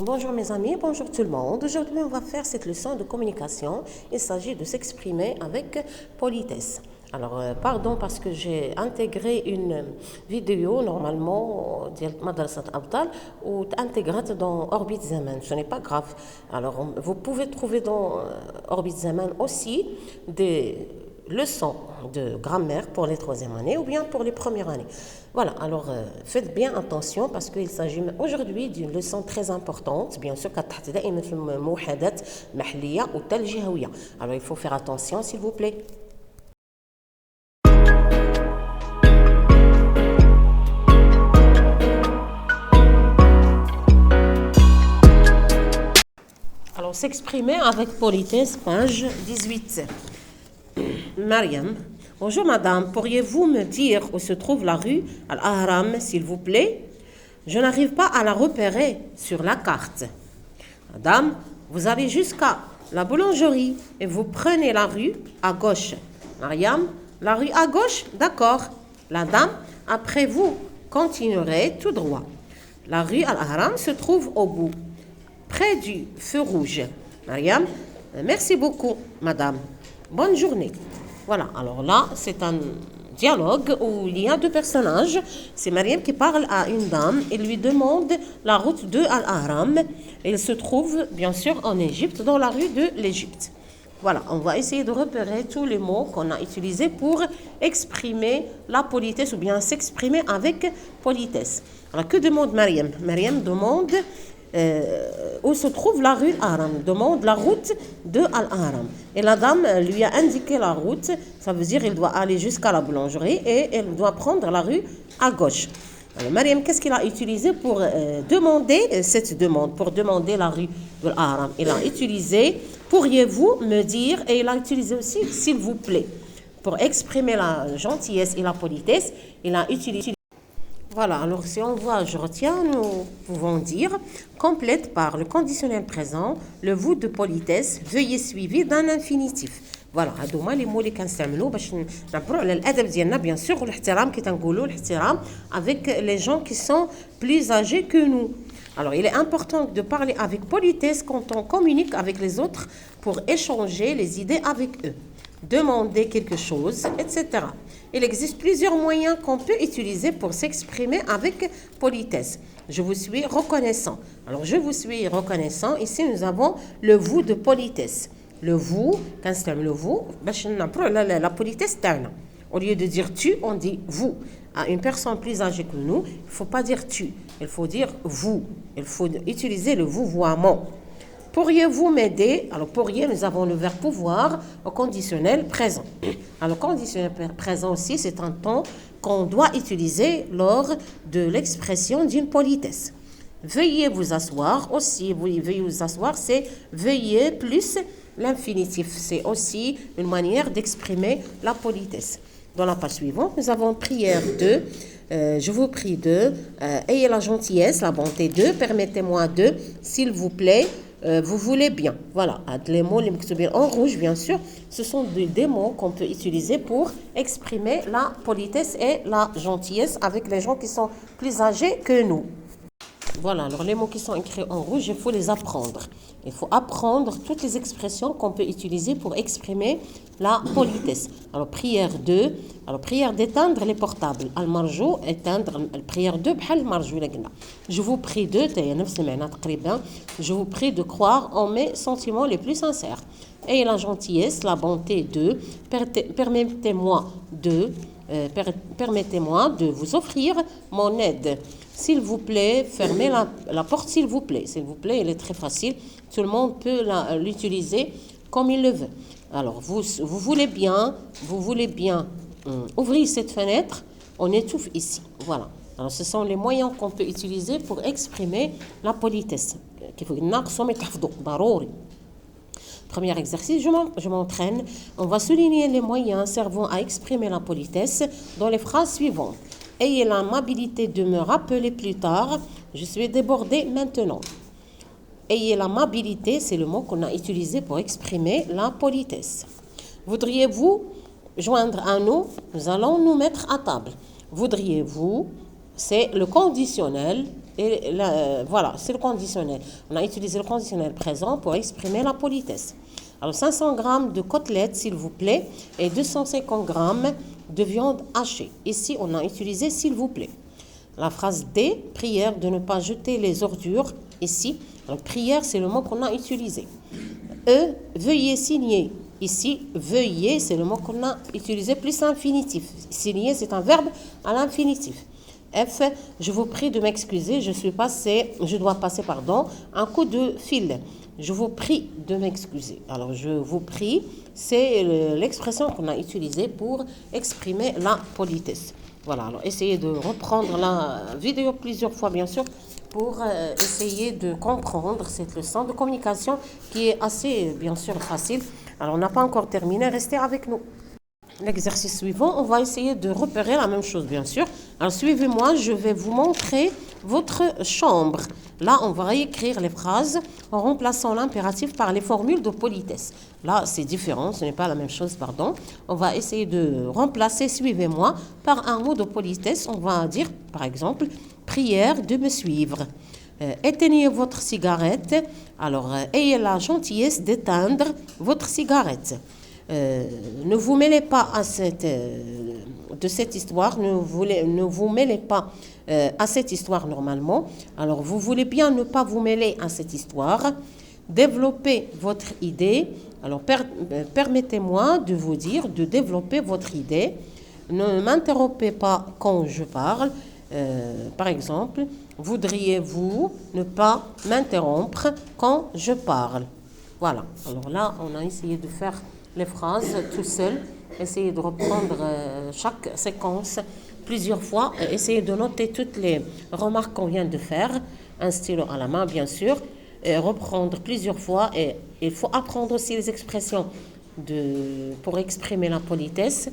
Bonjour mes amis, bonjour tout le monde. Aujourd'hui, on va faire cette leçon de communication. Il s'agit de s'exprimer avec politesse. Alors, pardon parce que j'ai intégré une vidéo normalement de Madrasat Abdal ou intégrée dans Orbit Zaman. Ce n'est pas grave. Alors, vous pouvez trouver dans Orbit Zaman aussi des leçons de grammaire pour les troisième années ou bien pour les premières années. Voilà, alors faites bien attention parce qu'il s'agit aujourd'hui d'une leçon très importante, bien sûr, alors il faut faire attention s'il vous plaît. Alors s'exprimer avec politesse, page 18. Mariam. Bonjour madame, pourriez-vous me dire où se trouve la rue Al-Ahram, s'il vous plaît? Je n'arrive pas à la repérer sur la carte. Madame, vous allez jusqu'à la boulangerie et vous prenez la rue à gauche. Mariam, la rue à gauche? D'accord. La dame, après vous continuerez tout droit. La rue Al-Ahram se trouve au bout, près du feu rouge. Mariam, merci beaucoup, madame. Bonne journée. Voilà, alors là, c'est un dialogue où il y a deux personnages. C'est Mariam qui parle à une dame et lui demande la route de Al-Ahram. Il se trouve, bien sûr, en Égypte, dans la rue de l'Égypte. Voilà, on va essayer de repérer tous les mots qu'on a utilisés pour exprimer la politesse ou bien s'exprimer avec politesse. Alors, que demande Mariam? Mariam demande où se trouve la rue Al-Ahram, demande la route de Al-Ahram. Et la dame lui a indiqué la route, ça veut dire qu'il doit aller jusqu'à la boulangerie et elle doit prendre la rue à gauche. Alors, Mariam, qu'est-ce qu'il a utilisé pour demander cette demande, pour demander la rue de Al-Ahram? Il a utilisé pourriez-vous me dire, et il a utilisé aussi s'il vous plaît. Pour exprimer la gentillesse et la politesse, il a utilisé. Voilà, alors si on voit je retiens, nous pouvons dire complète par le conditionnel présent, le vous de politesse, veuillez suivi d'un infinitif. Voilà, هادو هما les mots اللي كنستعملوا باش نعبروا على الادب ديالنا bien sûr والاحترام كي تنقولوا الاحترام avec les gens qui sont plus âgés que nous. Alors, il est important de parler avec politesse quand on communique avec les autres pour échanger les idées avec eux, demander quelque chose, etc. Il existe plusieurs moyens qu'on peut utiliser pour s'exprimer avec politesse. Je vous suis reconnaissant. Alors, je vous suis reconnaissant. Ici, nous avons le vous de politesse. Le vous, quand c'est le vous, la politesse, au lieu de dire tu, on dit vous. À une personne plus âgée que nous, il ne faut pas dire tu, il faut dire vous. Il faut utiliser le vouvoiement. Pourriez-vous m'aider? Alors, pourriez, nous avons le verbe pouvoir au conditionnel présent. Alors, conditionnel présent aussi, c'est un temps qu'on doit utiliser lors de l'expression d'une politesse. Veuillez vous asseoir aussi, veuillez vous asseoir, c'est veuillez plus l'infinitif. C'est aussi une manière d'exprimer la politesse. Dans la page suivante, nous avons prière 2. Je vous prie de, ayez la gentillesse, la bonté de, permettez-moi de, s'il vous plaît, vous voulez bien. Voilà, les mots en rouge, bien sûr, ce sont des mots qu'on peut utiliser pour exprimer la politesse et la gentillesse avec les gens qui sont plus âgés que nous. Voilà, alors les mots qui sont écrits en rouge, il faut les apprendre. Il faut apprendre toutes les expressions qu'on peut utiliser pour exprimer la politesse. Alors, prière 2, alors prière d'éteindre les portables. Al-marjou, éteindre, prière 2, bhal marjou lagna. Je vous prie de, je vous prie de croire en mes sentiments les plus sincères. Et la gentillesse, la bonté de, permettez-moi de vous offrir mon aide. S'il vous plaît, fermez la porte, s'il vous plaît. S'il vous plaît, il est très facile. Tout le monde peut l'utiliser comme il le veut. Alors, vous voulez bien ouvrir cette fenêtre, on étouffe ici. Voilà. Alors, ce sont les moyens qu'on peut utiliser pour exprimer la politesse. Premier exercice, je m'entraîne. On va souligner les moyens servant à exprimer la politesse dans les phrases suivantes. Ayez l'amabilité de me rappeler plus tard. Je suis débordée maintenant. Ayez l'amabilité, c'est le mot qu'on a utilisé pour exprimer la politesse. Voudriez-vous joindre à nous? Nous allons nous mettre à table. Voudriez-vous, c'est le conditionnel Et voilà, c'est le conditionnel. On a utilisé le conditionnel présent pour exprimer la politesse. Alors 500 grammes de côtelettes, s'il vous plaît, et 250 grammes de viande hachée. Ici, on a utilisé s'il vous plaît. La phrase D, prière de ne pas jeter les ordures. Ici, donc prière, c'est le mot qu'on a utilisé. E, veuillez signer. Ici, veuillez, c'est le mot qu'on a utilisé plus infinitif. Signer, c'est un verbe à l'infinitif. F, je vous prie de m'excuser, je dois passer un coup de fil. Je vous prie de m'excuser. Alors, je vous prie, c'est l'expression qu'on a utilisée pour exprimer la politesse. Voilà, alors essayez de reprendre la vidéo plusieurs fois, bien sûr, pour essayer de comprendre cette leçon de communication qui est assez, bien sûr, facile. Alors, on n'a pas encore terminé, restez avec nous. L'exercice suivant, on va essayer de repérer la même chose, bien sûr. Alors, suivez-moi, je vais vous montrer votre chambre. Là, on va réécrire les phrases en remplaçant l'impératif par les formules de politesse. Là, c'est différent, ce n'est pas la même chose, pardon. On va essayer de remplacer, suivez-moi, par un mot de politesse. On va dire, par exemple, prière de me suivre. Éteignez votre cigarette. Alors, ayez la gentillesse d'éteindre votre cigarette. Ne vous mêlez pas de cette histoire, ne vous mêlez pas à cette histoire normalement. Alors, vous voulez bien ne pas vous mêler à cette histoire. Développez votre idée. Alors, permettez-moi de vous dire de développer votre idée. Ne m'interrompez pas quand je parle. Par exemple, voudriez-vous ne pas m'interrompre quand je parle? Voilà. Alors là, on a essayé de faire les phrases tout seul. Essayez de reprendre chaque séquence plusieurs fois. Essayez de noter toutes les remarques qu'on vient de faire. Un stylo à la main, bien sûr. Et reprendre plusieurs fois. Et il faut apprendre aussi les expressions pour exprimer la politesse.